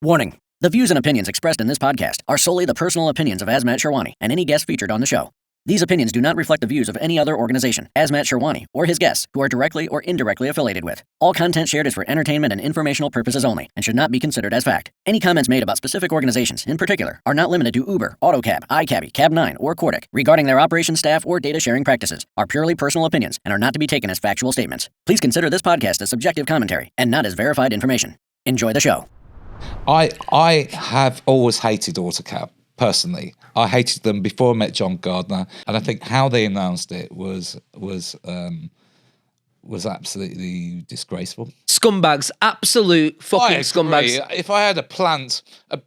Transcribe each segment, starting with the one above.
Warning. The views and opinions expressed in this podcast are solely the personal opinions of Azmat Sherwani and any guest featured on the show. These opinions do not reflect the views of any other organization, Azmat Sherwani, or his guests, who are directly or indirectly affiliated with. All content shared is for entertainment and informational purposes only and should not be considered as fact. Any comments made about specific organizations, in particular, are not limited to Uber, Autocab, iCabbie, Cab9, or Cordic regarding their operations staff or data sharing practices, are purely personal opinions and are not to be taken as factual statements. Please consider this podcast as subjective commentary and not as verified information. Enjoy the show. I have always hated Autocab, personally. I hated them before I met John Gardner, and I think how they announced it was absolutely disgraceful. Scumbags, absolute fucking scumbags. If I had a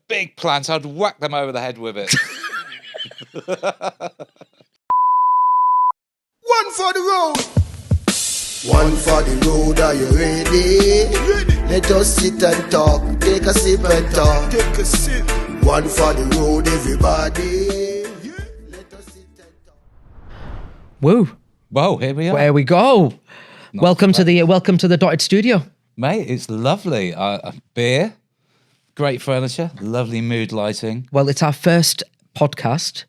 big plant, I'd whack them over the head with it. One for the road. One for the road, are you ready? Let us sit and talk, take a sip and talk. Take a sip. One for the road, everybody. Let us sit and talk. Woo. Whoa, here we are. There we go. Welcome to the Dotted Studio. Mate, it's lovely. Beer, great furniture, lovely mood lighting. Well, it's our first podcast,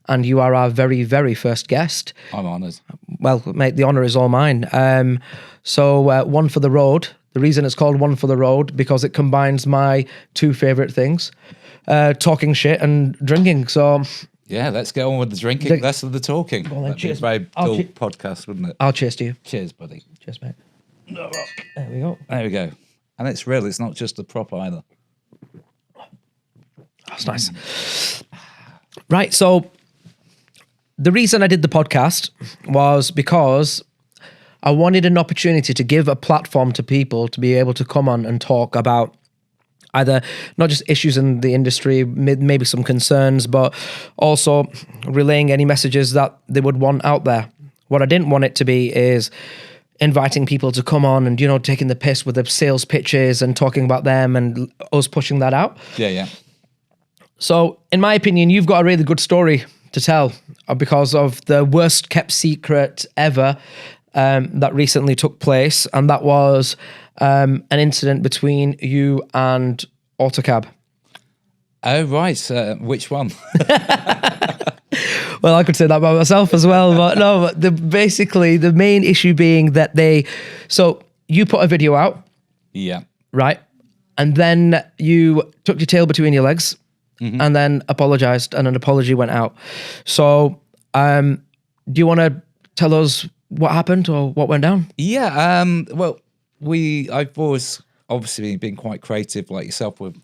and you are our very, very first guest. I'm honoured. Well, mate, the honour is all mine. So one for the road. The reason it's called One for the Road, because it combines my two favourite things, talking shit and drinking. So yeah, let's get on with the drinking, less of the talking. Well, That'd cheers. be a very dull podcast, wouldn't it? I'll cheers to you. Cheers, buddy. Cheers, mate. There we go. There we go. And it's real. It's not just a prop either. That's nice. Right, so the reason I did the podcast was because I wanted an opportunity to give a platform to people to be able to come on and talk about either not just issues in the industry, maybe some concerns, but also relaying any messages that they would want out there. What I didn't want it to be is inviting people to come on and, taking the piss with the sales pitches and talking about them and us pushing that out. Yeah. So, in my opinion, you've got a really good story to tell because of the worst kept secret ever that recently took place, and that was an incident between you and Autocab. Oh, right. Which one? Well, I could say that by myself as well, but no, basically the main issue being that so you put a video out. Yeah. Right? And then you took your tail between your legs and then apologized, and an apology went out. So do you want to tell us what happened or what went down? Yeah. Well, I've always obviously been quite creative like yourself with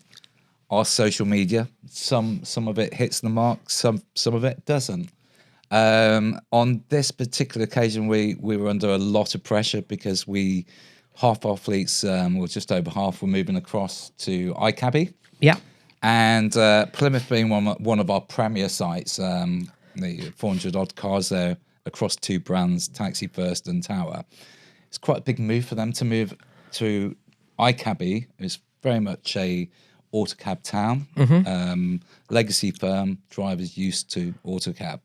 our social media. Some of it hits the mark, some of it doesn't. On this particular occasion, we were under a lot of pressure because half our fleets, or just over half, were moving across to iCabbie. Yeah. And Plymouth being one of our premier sites, the 400 odd cars there across two brands, Taxi First and Tower. It's quite a big move for them to move to iCabbie. It's very much a Autocab town, legacy firm, drivers used to Autocab.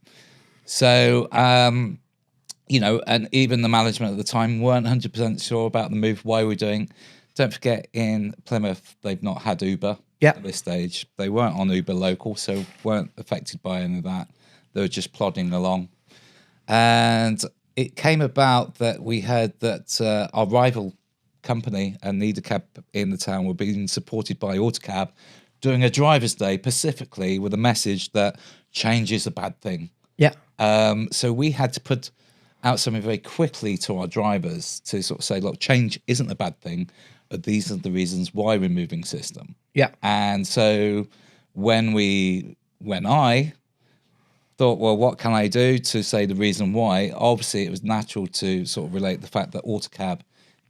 So, and even the management at the time weren't 100% sure about the move, why we're doing. Don't forget, in Plymouth, they've not had Uber at this stage. They weren't on Uber Local, so weren't affected by any of that. They were just plodding along. And it came about that we heard that our rival company and Autocab in the town were being supported by Autocab doing a driver's day specifically with a message that change is a bad thing. Yeah. So we had to put out something very quickly to our drivers to sort of say, look, change isn't a bad thing, but these are the reasons why we're moving system. Yeah. And so when I thought, well, what can I do to say the reason why? Obviously, it was natural to sort of relate the fact that Autocab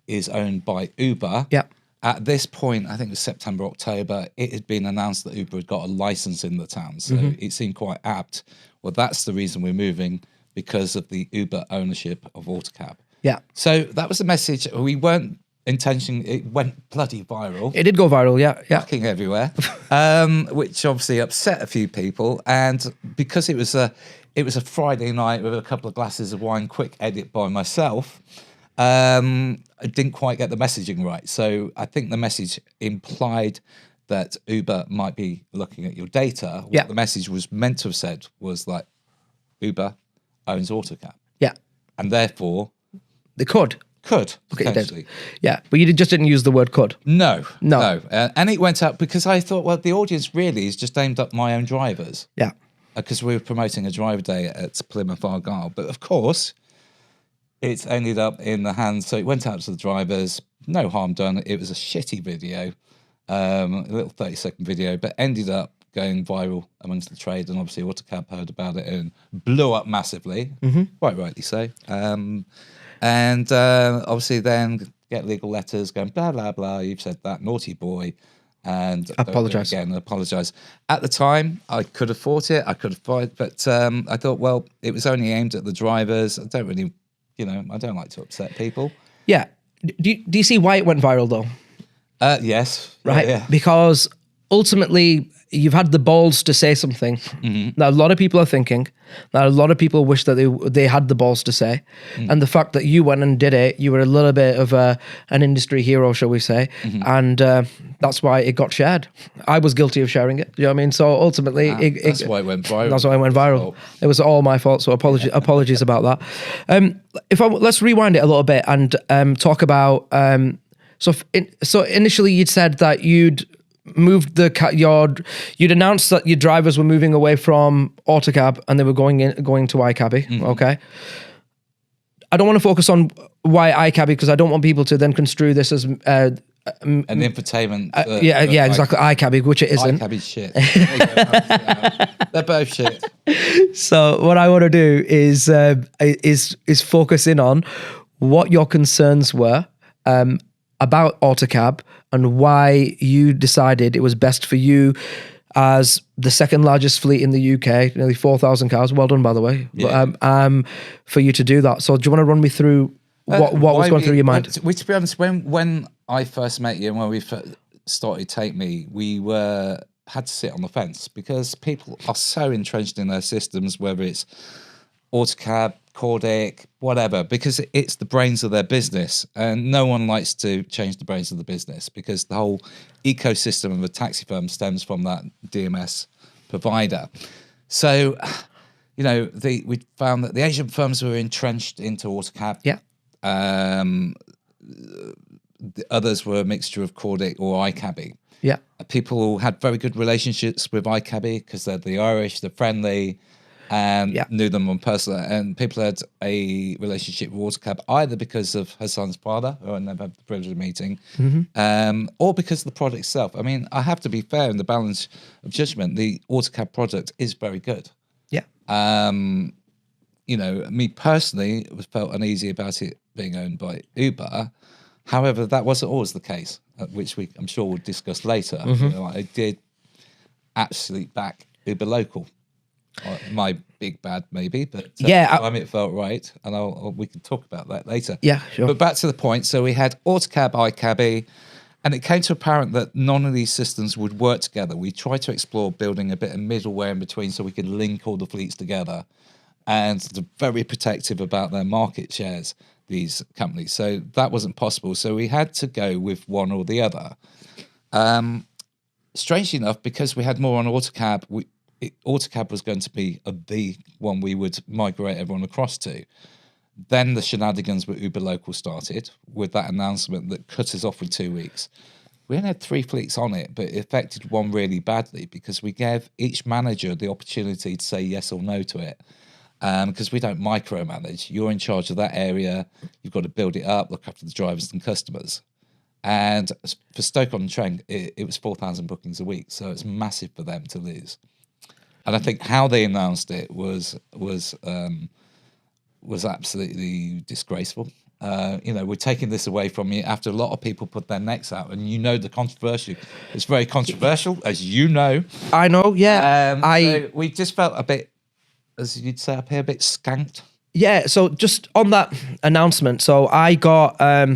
is owned by Uber. Yeah. At this point, I think it was September, October, it had been announced that Uber had got a license in the town. So it seemed quite apt. Well, that's the reason we're moving, because of the Uber ownership of Autocab. Yeah. So that was the message. We weren't intentionally, it went bloody viral. It did go viral, yeah. Fucking everywhere, which obviously upset a few people. And because it was a Friday night with a couple of glasses of wine, quick edit by myself, I didn't quite get the messaging right. So I think the message implied that Uber might be looking at your data, what the message was meant to have said was like, Uber owns Autocab. Yeah. And therefore... They could. Could, Okay, potentially. Yeah, but you just didn't use the word could. No. And it went up because I thought, well, the audience really is just aimed at my own drivers. Yeah. Because we were promoting a driver day at Plymouth Argyle. But of course, it's ended up in the hands. So it went out to the drivers. No harm done. It was a shitty video, a little 30-second video, but ended up going viral amongst the trade. And obviously, Autocab heard about it and blew up massively, quite rightly so. And obviously then get legal letters going, blah, blah, blah, you've said that, naughty boy. And apologise. Again, apologise. At the time, I could have fought it, I could have fought, but I thought, well, it was only aimed at the drivers. I don't really, I don't like to upset people. Yeah. Do you see why it went viral, though? Yes. Right? Yeah. Because ultimately, you've had the balls to say something that a lot of people are thinking, that a lot of people wish that they had the balls to say. And the fact that you went and did it, you were a little bit of an industry hero, shall we say. And that's why it got shared. I was guilty of sharing it. You know what I mean? So ultimately... that's why it went viral. That's why it went viral. It was all my fault, so apologies about that. Let's rewind it a little bit and talk about... So initially you'd said that you'd moved you'd announced that your drivers were moving away from Autocab and they were going to iCabby. Okay. I don't want to focus on why iCabby because I don't want people to then construe this as an infotainment. Exactly. iCabby, which it isn't. iCabby's shit. They're both shit. So what I want to do is focus in on what your concerns were about Autocab and why you decided it was best for you as the second largest fleet in the UK, nearly 4,000 cars. Well done, by the way. Yeah. For you to do that. So do you want to run me through what was going through your mind? To be honest, when I first met you and when we started Take Me, we had to sit on the fence because people are so entrenched in their systems, whether it's Autocab, Cordic, whatever, because it's the brains of their business. And no one likes to change the brains of the business because the whole ecosystem of a taxi firm stems from that DMS provider. So, we found that the Asian firms were entrenched into Autocab. Yeah. The others were a mixture of Cordic or iCabby. Yeah. People had very good relationships with iCabby because they're the Irish, they're friendly, and knew them on personal. And people had a relationship with Autocab either because of Hassan's father, who I never had the privilege of meeting, or because of the product itself. I mean, I have to be fair in the balance of judgment. The Autocab product is very good. Yeah. Me personally felt uneasy about it being owned by Uber. However, that wasn't always the case, which I'm sure we'll discuss later. I did actually back Uber Local. My big bad, maybe, but it felt right, and we can talk about that later. Yeah, sure. But back to the point. So we had Autocab, iCabby, and it came to apparent that none of these systems would work together. We tried to explore building a bit of middleware in between so we could link all the fleets together, and they're very protective about their market shares, these companies. So that wasn't possible. So we had to go with one or the other. Strangely enough, because we had more on Autocab, Autocab was going to be the one we would migrate everyone across to. Then the shenanigans with Uber Local started with that announcement that cut us off with 2 weeks. We only had 3 fleets on it, but it affected one really badly because we gave each manager the opportunity to say yes or no to it. Because we don't micromanage. You're in charge of that area. You've got to build it up, look after the drivers and customers. And for Stoke-on-Trent, it was 4,000 bookings a week. So it's massive for them to lose. And I think how they announced it was absolutely disgraceful. We're taking this away from you after a lot of people put their necks out, and the controversial. It's very controversial, as you know. I know, yeah. So we just felt a bit, as you'd say up here, a bit skanked. Yeah. So just on that announcement, so I got, I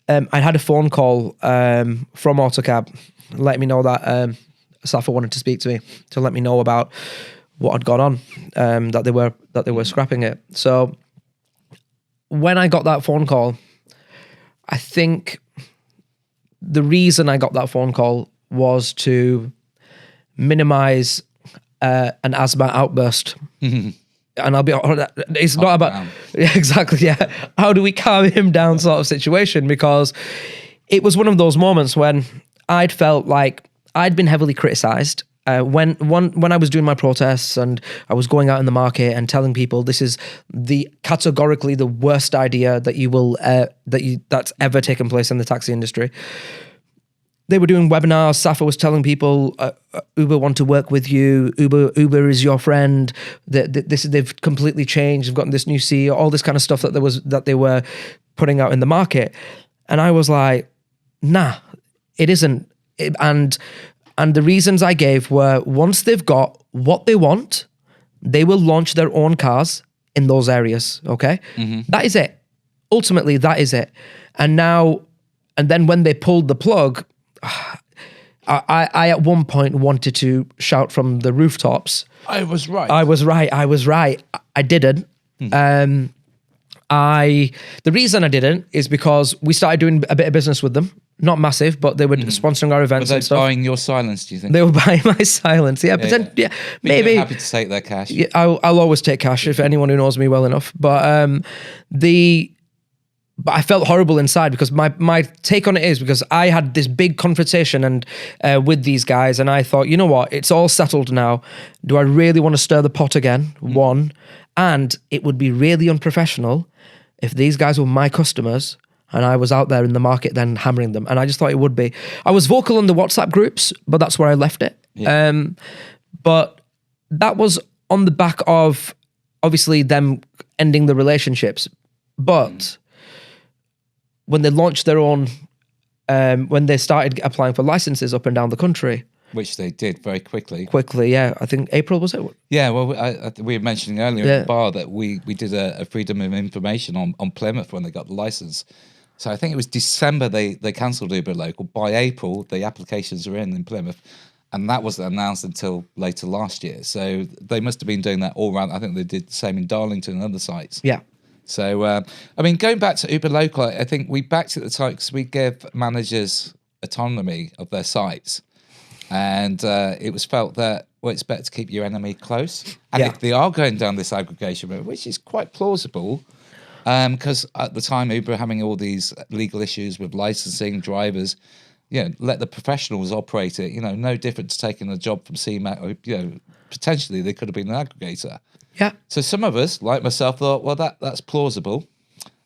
had a phone call from Autocab, let me know that. Safa wanted to speak to me to let me know about what had gone on, that they were scrapping it. So when I got that phone call, I think the reason I got that phone call was to minimize an Azmat outburst. And I'll be it's not about yeah, exactly, yeah. How do we calm him down sort of situation? Because it was one of those moments when I'd felt like I'd been heavily criticized. When I was doing my protests and I was going out in the market and telling people this is categorically the worst idea that that's ever taken place in the taxi industry. They were doing webinars. Safa was telling people, Uber want to work with you. Uber is your friend. They've completely changed. They've gotten this new CEO. All this kind of stuff that they were putting out in the market, and I was like, nah, it isn't. And the reasons I gave were, once they've got what they want, they will launch their own cars in those areas. Okay, That is it. Ultimately, that is it. And then when they pulled the plug, I at one point wanted to shout from the rooftops. I was right. I didn't. The reason I didn't is because we started doing a bit of business with them. Not massive, but they were sponsoring our events Were they and stuff. buying your silence, do you think? They were buying my silence. Yeah, maybe. You're happy to take their cash. Yeah, I'll always take cash if anyone who knows me well enough. But But I felt horrible inside because my take on it is because I had this big confrontation and with these guys, and I thought, you know what, it's all settled now. Do I really want to stir the pot again? One, and it would be really unprofessional if these guys were my customers and I was out there in the market then hammering them. And I just thought it would be. I was vocal on the WhatsApp groups, but that's where I left it. Yeah. But that was on the back of obviously them ending the relationships, but. When they launched their own, when they started applying for licenses up and down the country. Which they did very quickly. Yeah. I think April, was it? Yeah, well, we were mentioning earlier at the bar that we did a freedom of information on Plymouth when they got the license. So I think it was December they cancelled Uber Local. By April, the applications were in Plymouth. And that wasn't announced until later last year. So they must have been doing that all around. I think they did the same in Darlington and other sites. Yeah. So, I mean, going back to Uber Local, I think we backed at the time because we give managers autonomy of their sites. And it was felt that, well, it's better to keep your enemy close. And if they are going down this aggregation route, which is quite plausible, because at the time Uber were having all these legal issues with licensing drivers, let the professionals operate it, no different to taking a job from CMAC, or, potentially they could have been an aggregator. Yeah. So some of us, like myself, thought, well, that's plausible.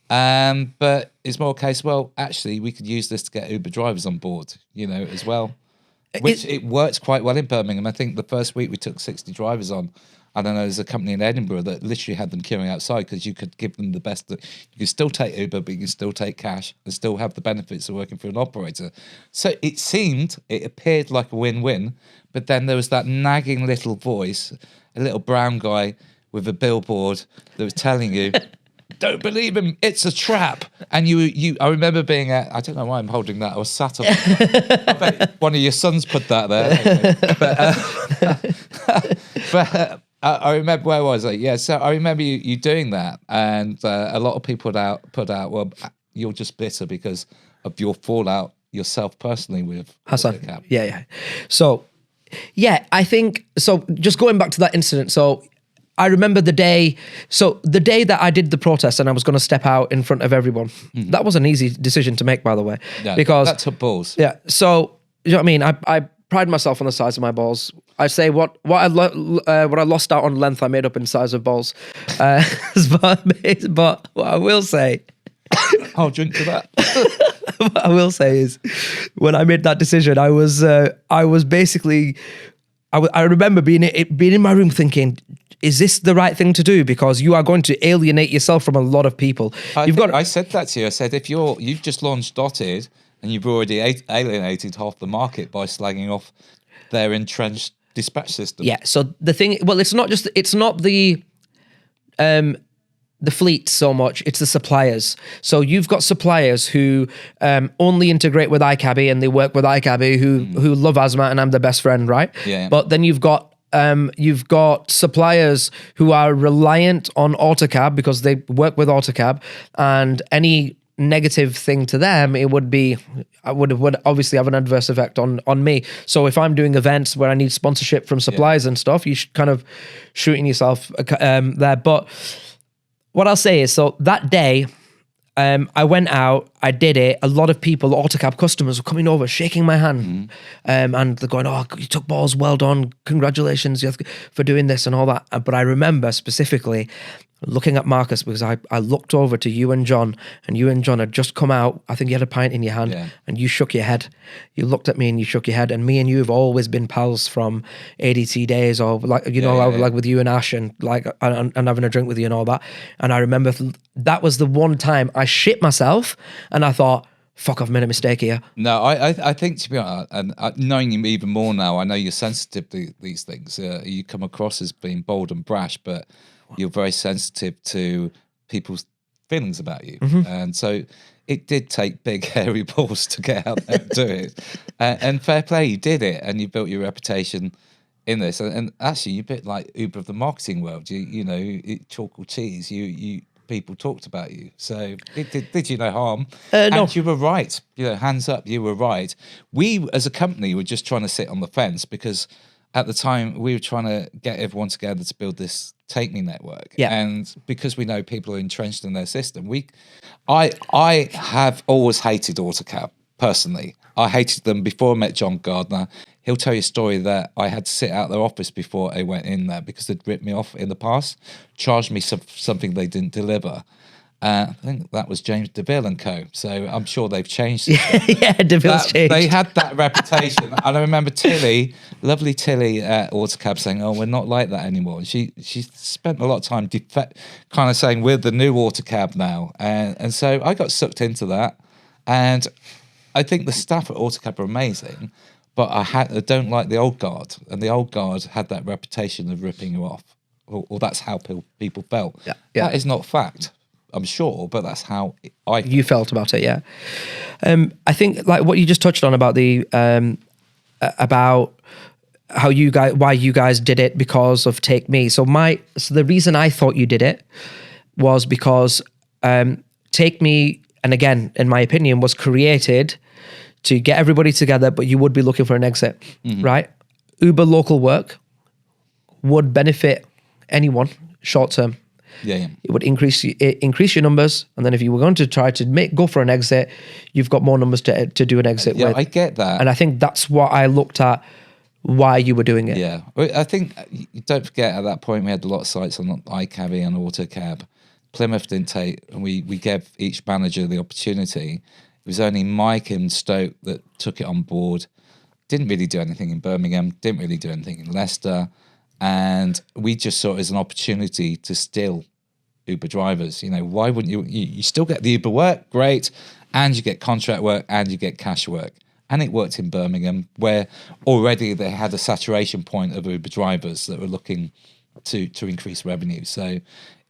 But it's more a case, well, actually, we could use this to get Uber drivers on board, as well. Which it worked quite well in Birmingham. I think the first week we took 60 drivers on. I don't know, there's a company in Edinburgh that literally had them queuing outside because you could give them the best. You can still take Uber, but you can still take cash and still have the benefits of working for an operator. So it appeared like a win-win, but then there was that nagging little voice, a little brown guy with a billboard that was telling you, don't believe him, it's a trap. And I remember being at, I don't know why I'm holding that, I was sat on, I bet one of your sons put that there. But I remember, where was I? Yeah, so I remember you doing that, and a lot of people put out, well, you're just bitter because of your fallout yourself personally with Hassan. Autocab. Yeah. So, yeah, I think, so just going back to that incident, so I remember the day that I did the protest and I was going to step out in front of everyone. That was an easy decision to make, by the way. Yeah, because that took balls. Yeah, so, you know what I mean? I pride myself on the size of my balls. I say what I lost out on length, I made up in size of balls. But what I will say... I'll drink to that. What I will say is, when I made that decision, I was basically... I remember being in my room thinking, is this the right thing to do? Because you are going to alienate yourself from a lot of people. I said that to you. I said, if you've just launched Dotted and you've already alienated half the market by slagging off their entrenched dispatch system. Yeah. So the thing, well, it's not the fleet so much, it's the suppliers. So you've got suppliers who only integrate with iCabby and they work with iCabby who love Azmat and I'm their best friend, right? Yeah. But then you've got suppliers who are reliant on Autocab because they work with Autocab, and any negative thing to them, it would be, would obviously have an adverse effect on me. So if I'm doing events where I need sponsorship from suppliers and stuff, you should kind of shooting yourself there. But what I'll say is, so that day, I went out, I did it. A lot of people, Autocab customers, were coming over, shaking my hand, and they're going, "Oh, you took balls, well done, congratulations for doing this and all that." But I remember specifically looking at Marcus, because I looked over to you and John had just come out. I think you had a pint in your hand, and you shook your head. You looked at me and you shook your head. And me and you have always been pals from ADT days, or like like with you and Ash, and like and having a drink with you and all that. And I remember that was the one time I shit myself, and I thought, fuck, I've made a mistake here. No, I think, to be honest, and knowing you even more now, I know you're sensitive to these things. You come across as being bold and brash, but you're very sensitive to people's feelings about you. And so it did take big, hairy balls to get out there and do it. And fair play, you did it, and you built your reputation in this. And actually, you're a bit like Uber of the marketing world. You know, chalk or cheese, you people talked about you. So it did you no harm. No. And you were right. You know, hands up, you were right. We, as a company, were just trying to sit on the fence, because at the time we were trying to get everyone together to build this Take Me network. And because we know people are entrenched in their system, I have always hated Autocab personally. I hated them before I met John Gardner. He'll tell you a story that I had to sit out their office before I went in there because they'd ripped me off in the past, charged me something they didn't deliver. I think that was James DeVille and Co. So I'm sure they've changed. DeVille's changed. They had that reputation. And I remember Tilly, lovely Tilly at Autocab, saying, "Oh, we're not like that anymore." And she spent a lot of time kind of saying, "We're the new Autocab now." And so I got sucked into that. And I think the staff at Autocab are amazing, but I don't like the old guard. And the old guard had that reputation of ripping you off. Or that's how people felt. That is not fact, I'm sure, but that's how you felt about it. I think like what you just touched on about the about how why you guys did it because of Take Me. So the reason I thought you did it was because Take Me, and again, in my opinion, was created to get everybody together, but you would be looking for an exit, right? Uber local work would benefit anyone short term. It would increase your numbers, and then if you were going to try to go for an exit, you've got more numbers to do an exit with. I get that, and I think that's what I looked at why you were doing it. I think don't forget at that point we had a lot of sites on iCabby and Autocab. Plymouth didn't take, and we gave each manager the opportunity. It was only Mike and Stoke that took it on board. Didn't really do anything in Birmingham. Didn't really do anything in Leicester. And we just saw it as an opportunity to steal Uber drivers. You know, why wouldn't you? You still get the Uber work, great, and you get contract work and you get cash work. And it worked in Birmingham, where already they had a saturation point of Uber drivers that were looking to increase revenue. So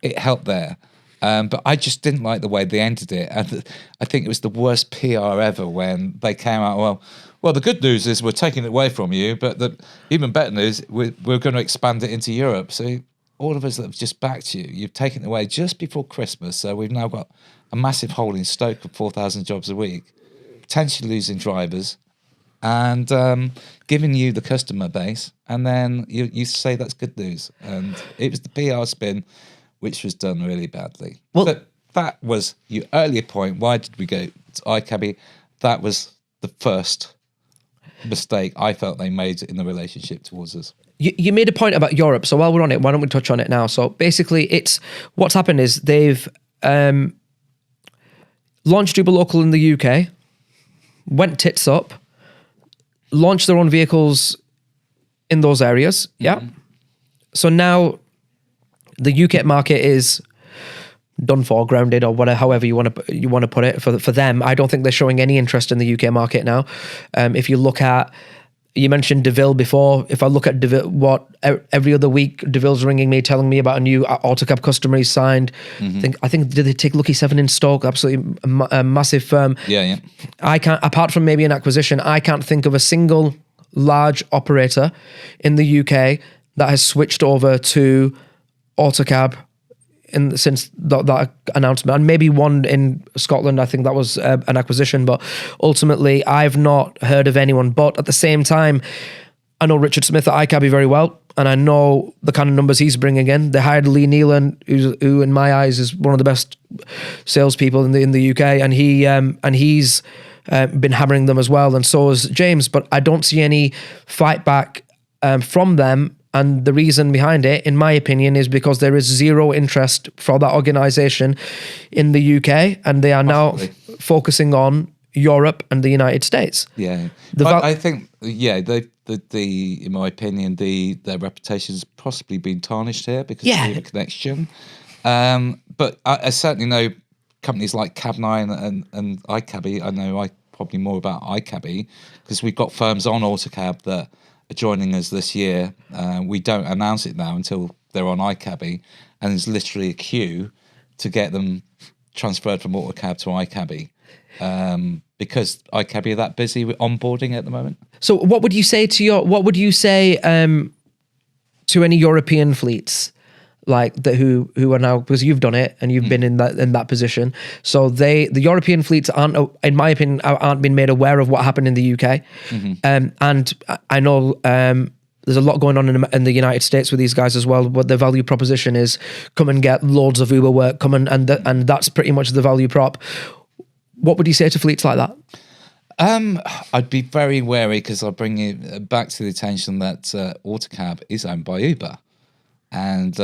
it helped there. But I just didn't like the way they ended it. And I think it was the worst PR ever when they came out, well, the good news is we're taking it away from you, but the even better news, we're going to expand it into Europe. So all of us that have just backed you, you've taken it away just before Christmas. So we've now got a massive hole in Stoke of 4,000 jobs a week, potentially losing drivers, and giving you the customer base. And then you say that's good news. And it was the PR spin, which was done really badly. Well, but that was your earlier point. Why did we go to iCabby? That was the first mistake I felt they made in the relationship towards us. You made a point about Europe, so while we're on it, why don't we touch on it now? So basically, what's happened is they've launched Uber Local in the UK, went tits up, launched their own vehicles in those areas. So now the UK market is done for, grounded, or whatever, however you want to put it for them. I don't think they're showing any interest in the UK market now. If you look at, you mentioned DeVille before. If I look at DeVille, every other week DeVille's ringing me, telling me about a new Autocab customer he's signed. I think did they take Lucky 7 in Stoke? Absolutely a massive firm. I can't, apart from maybe an acquisition, I can't think of a single large operator in the UK that has switched over to Autocab since that announcement, and maybe one in Scotland. I think that was an acquisition, but ultimately I've not heard of anyone. But at the same time, I know Richard Smith at iCabby very well, and I know the kind of numbers he's bringing in. They hired Lee Nealon, who in my eyes is one of the best salespeople in the UK, and he's been hammering them as well, and so has James. But I don't see any fight back from them. And the reason behind it, in my opinion, is because there is zero interest for that organisation in the UK, and they are now focusing on Europe and the United States. Yeah, I think, in my opinion, their reputation has possibly been tarnished here because of the connection. But I certainly know companies like Cab9 and iCabby. I know probably more about iCabby because we've got firms on Autocab that are joining us this year. We don't announce it now until they're on iCabby, and there's literally a queue to get them transferred from Autocab to iCabby. Because iCabby are that busy with onboarding at the moment. So what would you say to any European fleets like that who are now, because you've done it and you've been in that position, so the European fleets aren't, in my opinion, aren't being made aware of what happened in the UK. And I know there's a lot going on in the United States with these guys as well. What their value proposition is: come and get loads of Uber work, and that's pretty much the value prop. What would you say to fleets like that? I'd be very wary because I'll bring you back to the attention that Autocab is owned by Uber, and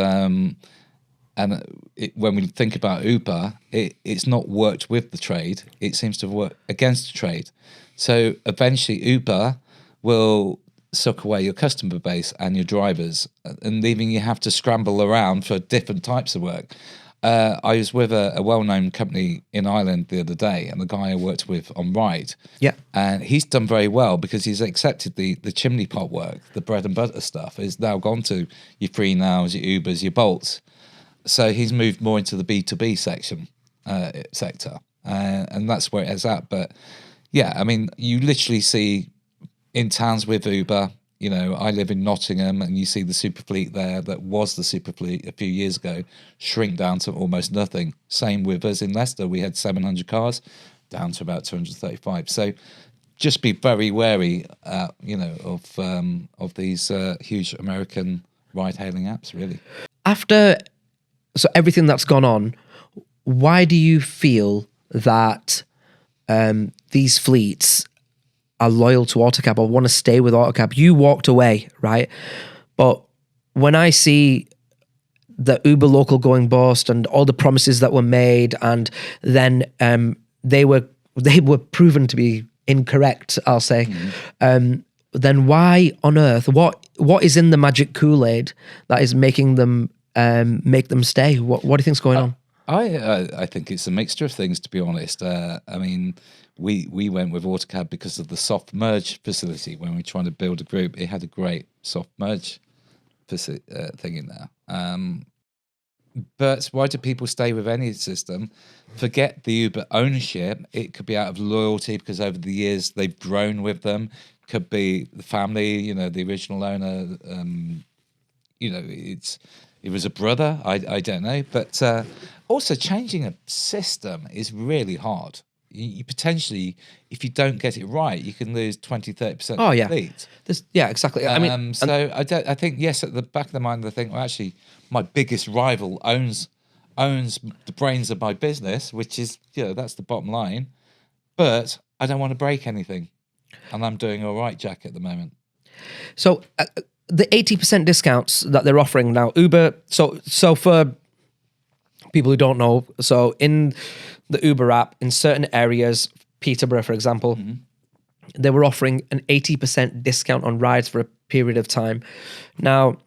when we think about Uber, it's not worked with the trade; it seems to work against the trade. So eventually, Uber will suck away your customer base and your drivers, and leaving you have to scramble around for different types of work. I was with a well-known company in Ireland the other day, and the guy I worked with on Ride, and he's done very well because he's accepted the chimney pot work, the bread and butter stuff, is now gone to your Free Nows, your Ubers, your Bolts. So he's moved more into the B2B sector, and that's where it is at. But yeah, I mean, you literally see in towns with Uber. You know, I live in Nottingham, and you see the super fleet there that was the super fleet a few years ago shrink down to almost nothing. Same with us in Leicester. We had 700 cars down to about 235. So just be very wary, of these huge American ride-hailing apps, really. After everything that's gone on, why do you feel that these fleets are loyal to Autocab or want to stay with Autocab? You walked away, right? But when I see the Uber local going bust and all the promises that were made, and then they were proven to be incorrect, I'll say, then why on earth, what is in the magic Kool-Aid that is making them make them stay? What do you think's going on? I think it's a mixture of things, to be honest. I mean, we went with Autocab because of the soft merge facility. When we were trying to build a group, it had a great soft merge thing in there. But why do people stay with any system? Forget the Uber ownership. It could be out of loyalty because over the years they've grown with them. Could be the family, the original owner. It was a brother. I don't know. But also changing a system is really hard. You potentially, if you don't get it right, you can lose 20-30% of the fleet. Yeah, exactly. I mean, I think, yes, at the back of the mind, they think, well, actually, my biggest rival owns the brains of my business, which is, that's the bottom line. But I don't want to break anything, and I'm doing all right, Jack, at the moment. So the 80% discounts that they're offering now, Uber. So for people who don't know, so in the Uber app, in certain areas, Peterborough, for example, they were offering an 80% discount on rides for a period of time. Now,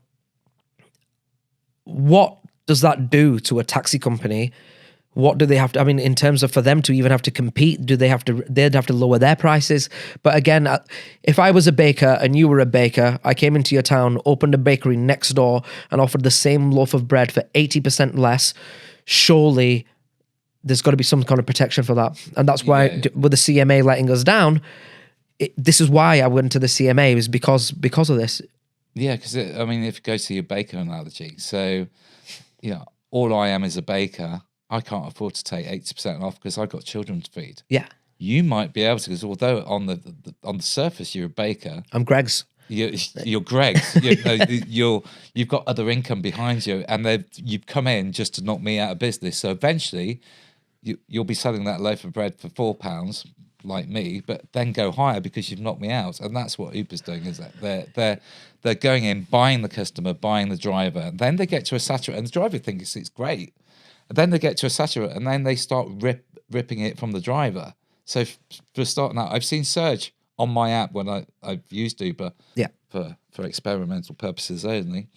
what does that do to a taxi company? What do they have to, I mean, in terms of for them to even have to compete, they'd have to lower their prices. But again, if I was a baker and you were a baker, I came into your town, opened a bakery next door and offered the same loaf of bread for 80% less, surely there's got to be some kind of protection for that. And that's why with the CMA letting us down, this is why I went to the CMA, was because of this. Yeah, because if you go to your baker analogy, so, all I am is a baker, I can't afford to take 80% off because I've got children to feed. Yeah. You might be able to, because although on the surface you're a baker, I'm Greg's. You're Greg's. You've got other income behind you, and you've come in just to knock me out of business. So eventually, you'll be selling that loaf of bread for £4, like me, but then go higher because you've knocked me out. And that's what Uber's doing. Is that they're going in, buying the customer, buying the driver, and then they get to a saturate, and the driver thinks it's great. And then they get to a saturate, and then they start ripping it from the driver. So for starting out, I've seen surge on my app when I've used Uber, for experimental purposes only,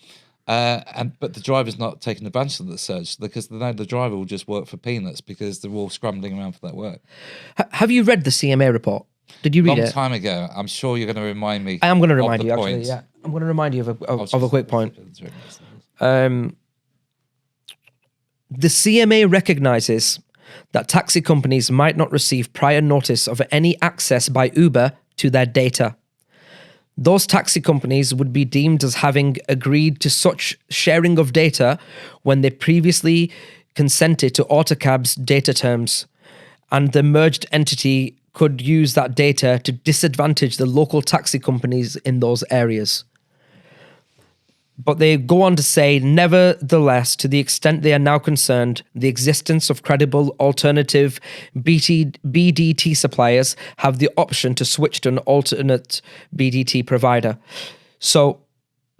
but the driver's not taking advantage of the surge because the driver will just work for peanuts because they're all scrambling around for that work. Have you read the CMA report? Did you read it? Long time ago. I'm sure you're going to remind me. I am going to remind you, point. actually. Yeah, I'm going to remind you of a quick point. The CMA recognises that taxi companies might not receive prior notice of any access by Uber to their data. Those taxi companies would be deemed as having agreed to such sharing of data when they previously consented to Autocab's data terms, and the merged entity could use that data to disadvantage the local taxi companies in those areas. But they go on to say, nevertheless, to the extent they are now concerned, the existence of credible alternative BDT suppliers have the option to switch to an alternate BDT provider. So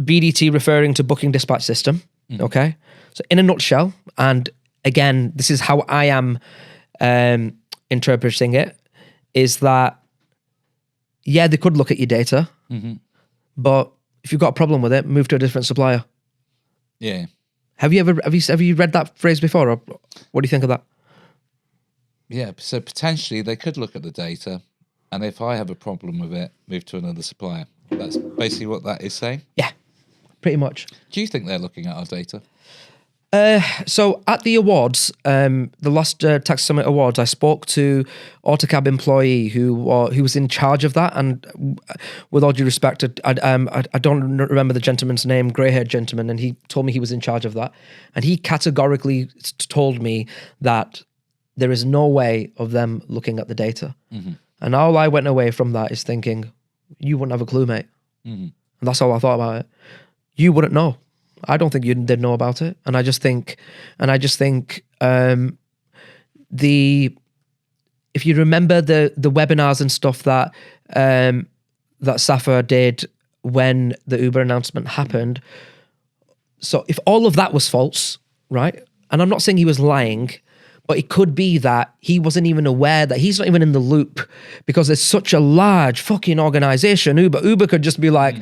BDT referring to booking dispatch system, okay? So in a nutshell, and again, this is how I am interpreting it, is that, yeah, they could look at your data, but if you've got a problem with it, move to a different supplier. Yeah. Have you read that phrase before, or what do you think of that? Yeah, so potentially they could look at the data, and if I have a problem with it, move to another supplier. That's basically what that is saying? Yeah, pretty much. Do you think they're looking at our data? So at the awards, the last Tax Summit Awards, I spoke to Autocab employee who was in charge of that, and with all due respect, I don't remember the gentleman's name, grey-haired gentleman, and he told me he was in charge of that, and he categorically told me that there is no way of them looking at the data, and all I went away from that is thinking, you wouldn't have a clue, mate, and that's all I thought about it. You wouldn't know. I don't think they'd know about it, and I just think, if you remember the webinars and stuff that Safa did when the Uber announcement happened. So if all of that was false, right? And I'm not saying he was lying, but it could be that he wasn't even aware, that he's not even in the loop, because there's such a large fucking organization. Uber could just be like,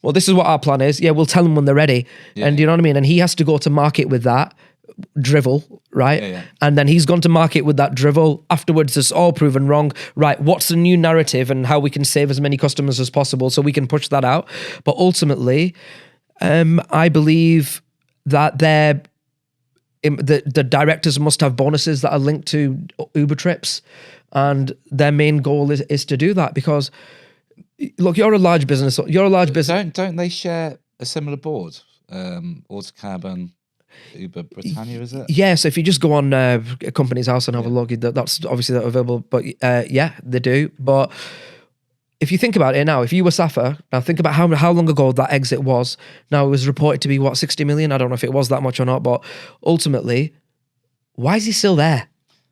well, this is what our plan is. Yeah, we'll tell them when they're ready. Yeah. And you know what I mean? And he has to go to market with that drivel, right? Yeah. And then he's gone to market with that drivel. Afterwards, it's all proven wrong. Right, what's the new narrative and how we can save as many customers as possible so we can push that out. But ultimately, I believe that the directors must have bonuses that are linked to Uber trips. And their main goal is to do that, because look, you're a large business. Don't they share a similar board? Autocab and Uber Britannia, is it? Yeah, so if you just go on a company's house and have a look, that's obviously available. But yeah, they do. But if you think about it now, if you were Safa, now think about how long ago that exit was. Now, it was reported to be, 60 million? I don't know if it was that much or not, but ultimately, why is he still there?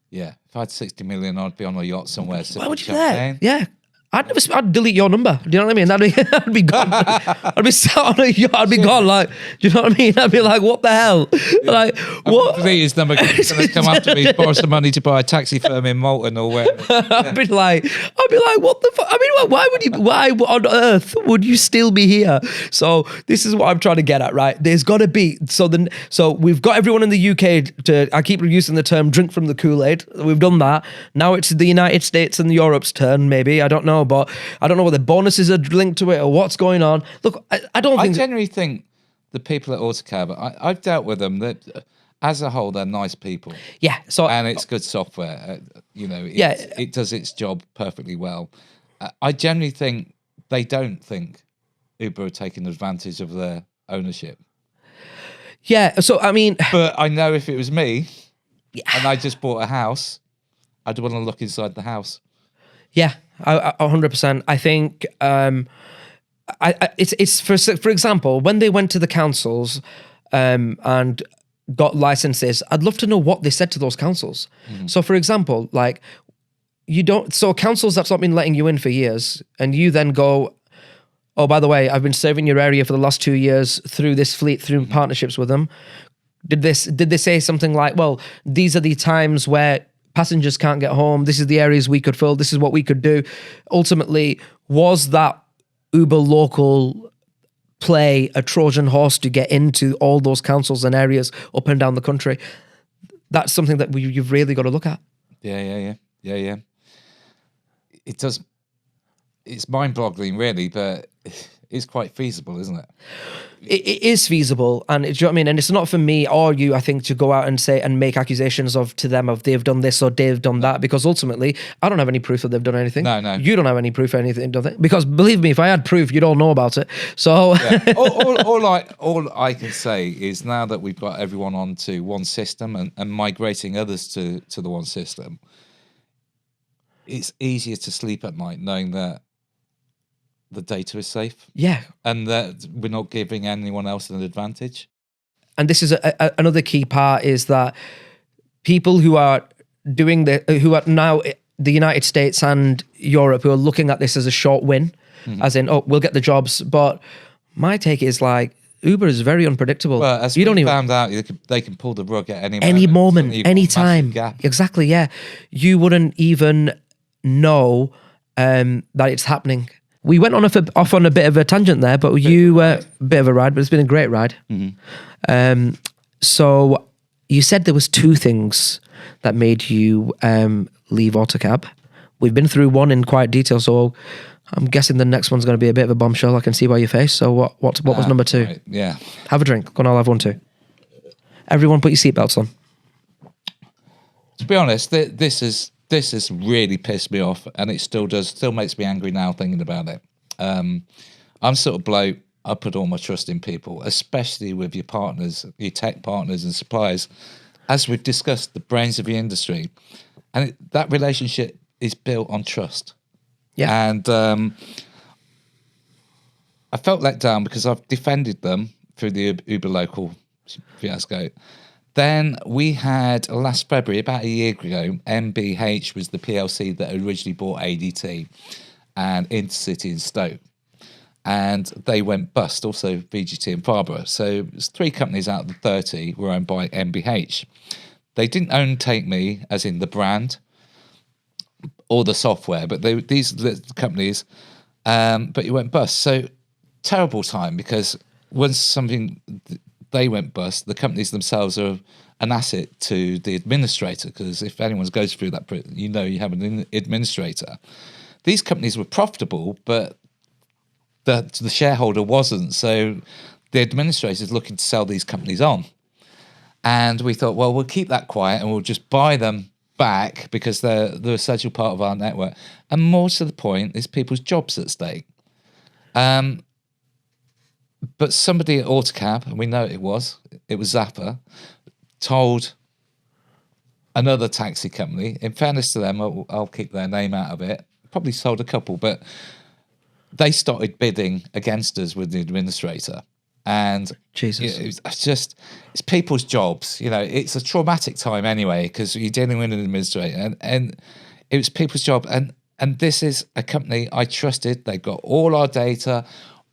Yeah, if I had 60 million, I'd be on a yacht somewhere. Why would you be there? Yeah. I'd delete your number. Do you know what I mean? I'd be gone. I'd be sat on a yacht. I'd be gone. Like, do you know what I mean? I'd be like, what the hell? Like, what? Delete his number. He's going to come after me, borrow some money to buy a taxi firm in Malton or where. I'd be like, what the fuck? I mean, why on earth would you still be here? So this is what I'm trying to get at, right? There's got to be. So we've got everyone in the UK I keep using the term drink from the Kool-Aid. We've done that. Now it's the United States and Europe's turn, maybe. I don't know. But I don't know whether bonuses are linked to it or what's going on. Look, I generally think the people at Autocab, I've dealt with them, that as a whole, they're nice people. Yeah. And it's good software. It does its job perfectly well. I generally think they don't think Uber are taking advantage of their ownership. Yeah. So I mean, But I know if it was me and I just bought a house, I'd want to look inside the house. yeah, 100%. I think it's for example, when they went to the councils and got licenses, I'd love to know what they said to those councils. So for example, like so councils that's not been letting you in for years, and you then go, oh, by the way, I've been serving your area for the last 2 years through this fleet, through partnerships with them. Did they say something like, well, these are the times where passengers can't get home, this is the areas we could fill, this is what we could do? Ultimately, was that Uber local play a Trojan horse to get into all those councils and areas up and down the country? That's something that you've really got to look at. Yeah. It does. It's mind-boggling, really, but it's quite feasible, isn't it? It is feasible, and do you know what I mean? And it's not for me or you, I think, to go out and say and make accusations to them of they've done this or they've done that, because ultimately I don't have any proof that they've done anything. No. You don't have any proof of anything, don't they? Because believe me, if I had proof, you'd all know about it. So Yeah. all I can say is now that we've got everyone onto one system and migrating others to the one system, it's easier to sleep at night knowing that the data is safe. Yeah. And that we're not giving anyone else an advantage. And this is another key part, is that people who are who are now the United States and Europe, who are looking at this as a short win, as in, oh, we'll get the jobs. But my take is like, Uber is very unpredictable. Well, as found out, they can pull the rug at any moment, any time. Gap. Exactly, yeah. You wouldn't even know that it's happening. We went off on a bit of a tangent there, but bit of a ride, but it's been a great ride. So you said there was 2 things that made you leave Autocab. We've been through one in quite detail, so I'm guessing the next one's going to be a bit of a bombshell. I can see by your face. So what was number 2? Right, yeah. Have a drink. Go on, I'll have one too. Everyone put your seatbelts on. To be honest, this has really pissed me off, and it still makes me angry now thinking about it. I'm sort of bloke, I put all my trust in people, especially with your partners, your tech partners and suppliers. As we've discussed, the brains of the industry. And that relationship is built on trust. Yeah. And I felt let down because I've defended them through the Uber Local fiasco. Then we had, last February, about a year ago, MBH was the PLC that originally bought ADT and Intercity and Stoke. And they went bust, also VGT and Barbara. So it's 3 companies out of the 30 were owned by MBH. They didn't own Take Me, as in the brand, or the software, but these companies, but it went bust. So terrible time, because once they went bust, the companies themselves are an asset to the administrator, because if anyone goes through that, you have an administrator. These companies were profitable, but the shareholder wasn't. So the administrator is looking to sell these companies on. And we thought, well, we'll keep that quiet and we'll just buy them back because they're a essential part of our network. And more to the point, there's people's jobs at stake. But somebody at Autocab, and we know it was Zappa, told another taxi company, in fairness to them, I'll keep their name out of it, probably sold a couple, but they started bidding against us with the administrator. And Jesus. It's people's jobs. It's a traumatic time anyway, because you're dealing with an administrator, and it was people's job. And this is a company I trusted. They got all our data,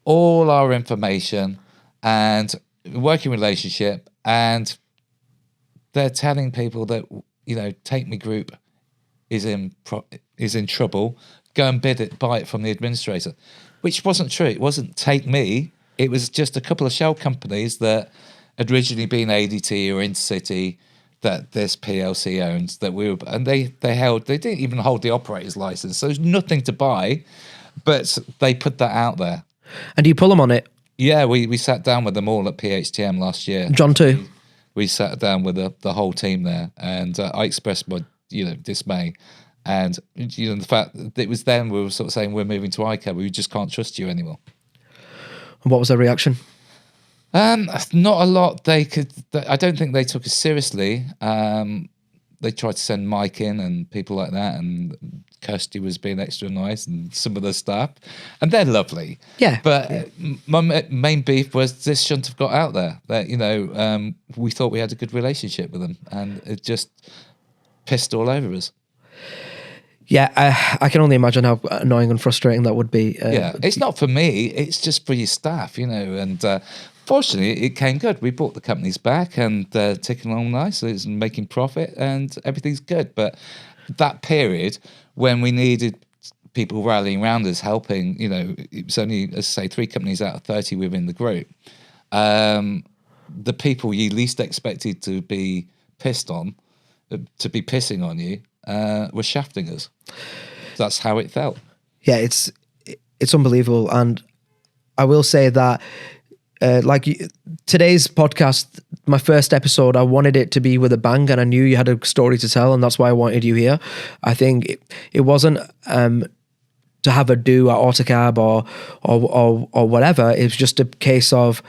all our information, and working relationship, and they're telling people that Take Me Group is in trouble. Go and buy it from the administrator, which wasn't true. It wasn't Take Me. It was just a couple of shell companies that had originally been ADT or Intercity that this PLC owns, and they didn't even hold the operator's license. So there's nothing to buy, but they put that out there. And do you pull them on it? Yeah, we sat down with them all at PHTM last year. John too. We sat down with the whole team there, and I expressed my dismay. And the fact that it was then we were sort of saying we're moving to ICAB, we just can't trust you anymore. And what was their reaction? Not a lot. I don't think they took us seriously. They tried to send Mike in and people like that, and Kirsty was being extra nice, and some of the staff, and they're lovely. Yeah. But my main beef was this shouldn't have got out there. That we thought we had a good relationship with them, and it just pissed all over us. Yeah, I can only imagine how annoying and frustrating that would be. It's not for me. It's just for your staff, and fortunately, it came good. We brought the companies back, and they're ticking along nicely. It's making profit, and everything's good. But that period when we needed people rallying around us, helping, it was only, as I say, 3 companies out of 30 within the group. The people you least expected to be pissed on, to be pissing on you, were shafting us. That's how it felt. Yeah, it's unbelievable, and I will say that today's podcast, my first episode, I wanted it to be with a bang, and I knew you had a story to tell, and that's why I wanted you here. I think it wasn't to have a do at Autocab or whatever. It was just a case of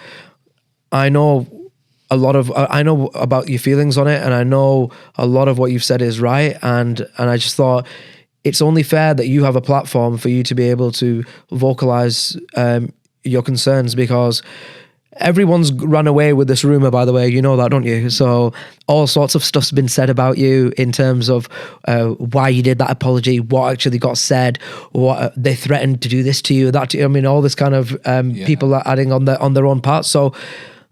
I know about your feelings on it, and I know a lot of what you've said is right, and I just thought it's only fair that you have a platform for you to be able to vocalize your concerns, because everyone's run away with this rumor, by the way, you know that, don't you? So all sorts of stuff's been said about you in terms of why you did that apology, what actually got said, what they threatened to do this to you, that to you. I mean, all this kind of people are adding on their own parts. So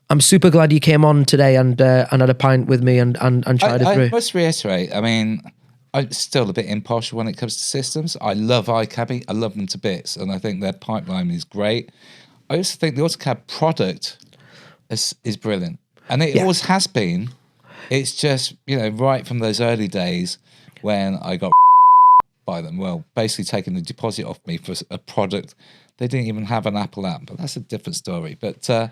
I'm super glad you came on today and had a pint with me and tried it through. I must reiterate, I mean, I'm still a bit impartial when it comes to systems. I love iCabby. I love them to bits, and I think their pipeline is great. I also think the Autocab product is brilliant, and it always has been. It's just, right from those early days when I got by them, basically taking the deposit off me for a product. They didn't even have an Apple app, but that's a different story. But so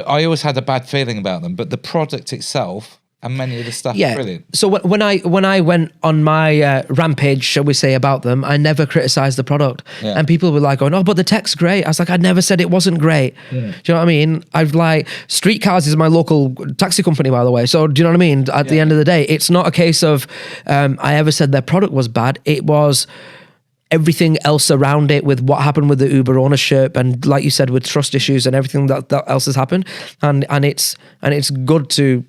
I always had a bad feeling about them, but the product itself and many of the stuff is brilliant. So when I went on my rampage, shall we say, about them, I never criticised the product. Yeah. And people were like going, oh, but the tech's great. I was like, I never said it wasn't great. Yeah. Do you know what I mean? Streetcars is my local taxi company, by the way. So do you know what I mean? At the end of the day, it's not a case of I ever said their product was bad. It was everything else around it, with what happened with the Uber ownership, and like you said, with trust issues and everything that else has happened. And it's good to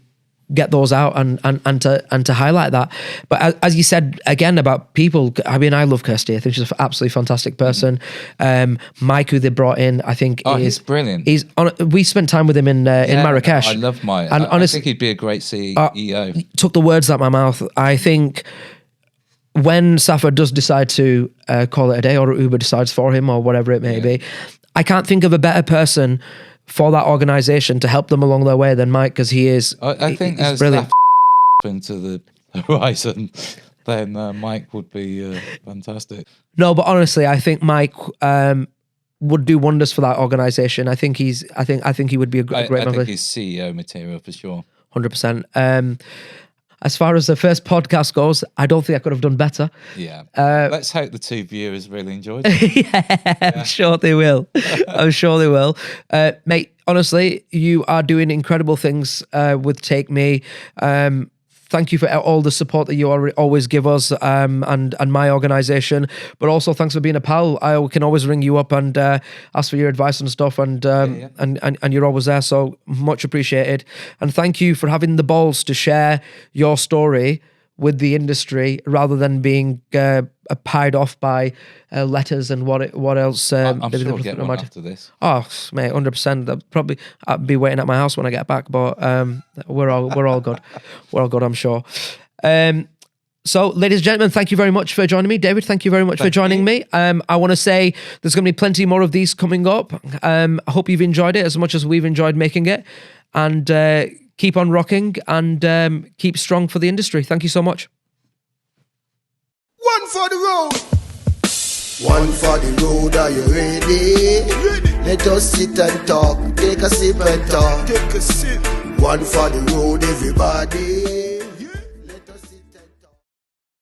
get those out and to highlight that. But as you said again about people, I mean, I love Kirsty. I think she's an absolutely fantastic person. Mike, who they brought in, I think he's brilliant. We spent time with him in Marrakesh. I love Mike. And honestly, I think he'd be a great CEO. Took the words out of my mouth. I think when Safa does decide to call it a day, or Uber decides for him, or whatever it may be, I can't think of a better person for that organisation to help them along their way than Mike, because he is. I think he's brilliant. Into the horizon, then Mike would be fantastic. No, but honestly, I think Mike would do wonders for that organisation. I think he would be a great member. I think he's CEO material for sure. 100%. As far as the first podcast goes, I don't think I could have done better. Yeah. Let's hope the 2 viewers really enjoyed it. I'm sure they will. I'm sure they will. Mate, honestly, you are doing incredible things with Take Me. Thank you for all the support that you always give us and my organisation. But also thanks for being a pal. I can always ring you up and ask for your advice and stuff, and you're always there. So much appreciated. And thank you for having the balls to share your story with the industry, rather than being pied off by letters and what else. I'm sure we'll get one after this. Oh, mate, 100%. I'll be waiting at my house when I get back, but we're all good. We're all good, I'm sure. So, ladies and gentlemen, thank you very much for joining me. David, thank you very much for joining me. I want to say there's going to be plenty more of these coming up. I hope you've enjoyed it as much as we've enjoyed making it. And keep on rocking and keep strong for the industry. Thank you so much. One for the road. One for the road, are you ready? Let us sit and talk. Take a sip and talk. One for the road, everybody.